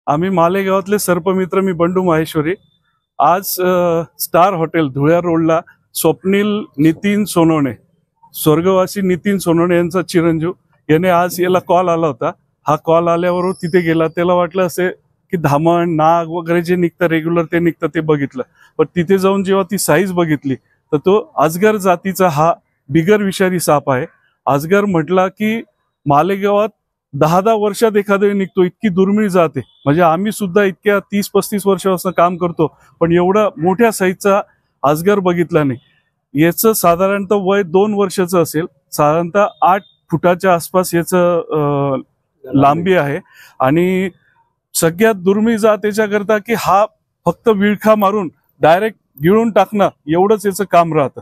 आम्ही मालेगावातले सर्पमित्र, मी बंडू माहेश्वरी। आज star hotel धुळ्या रोडला स्वप्नील नितीन सोनवणे, स्वर्गवासी नितीन सोनवणे यांचा चिरंजीव याने आज याला कॉल आला होता। हा कॉल आल्यावर तिथे गेला। त्याला वाटलं असे की धामण नाग वगैरे जे निघतं रेग्युलर ते निघतं ते बघितलं, पण तिथे जाऊन जेव्हा ती साईज बघितली तर तो अजगर जातीचा हा बिगर विषारी साप आहे। अजगर म्हटला की मालेगावात 10-10 वर्षात एखादा निघतो, इतकी दुर्मिळ जाते। म्हणजे आम्ही सुद्धा इतक्या 30-35 वर्षापासून काम करतो, पण एवढा मोठ्या साईजचा अजगर बघितला नाही। याचं साधारणतः वय 2 वर्षाचं असेल, साधारणतः 8 फुटाच्या आसपास याचं लांबी आहे। आणि सगळ्यात दुर्मिळ जात याच्याकरता की हा फक्त विळखा मारून डायरेक्ट गिळून टाकणं एवढंच याचं काम राहतं।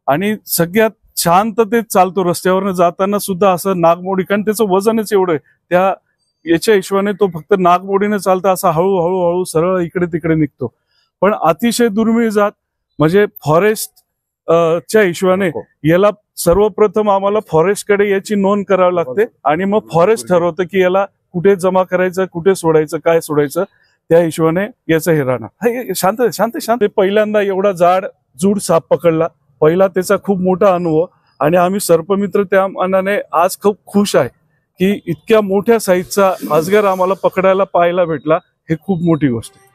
आणि सगळ्यात शांततेत चालतो, रस्त्यावरनं जाताना सुद्धा असं नागमोडी, कारण त्याचं वजनच एवढं आहे त्या याच्या हिशोबाने तो फक्त नागमोडीने चालता, असा हळूहळू हळू सरळ इकडे तिकडे निघतो। पण अतिशय दुर्मिळ जात म्हणजे फॉरेस्ट च्या हिशोबाने याला सर्वप्रथम आम्हाला फॉरेस्टकडे याची नोंद करावी लागते आणि मग फॉरेस्ट ठरवतं की याला कुठे जमा करायचं, कुठे सोडायचं, काय सोडायचं, त्या हिशोबाने याचं हे राहणार। शांत शांत शांत पहिल्यांदा एवढा जूड साप पकडला, पहिला त्याचा खूप मोठा अनुभव। आणि आम्ही सर्पमित्र त्या मानाने आज खूप खुश आहे की इतक्या मोठ्या साईजचा अजगर आम्हाला पकडायला पाहायला भेटला, हे खूप मोठी गोष्ट आहे।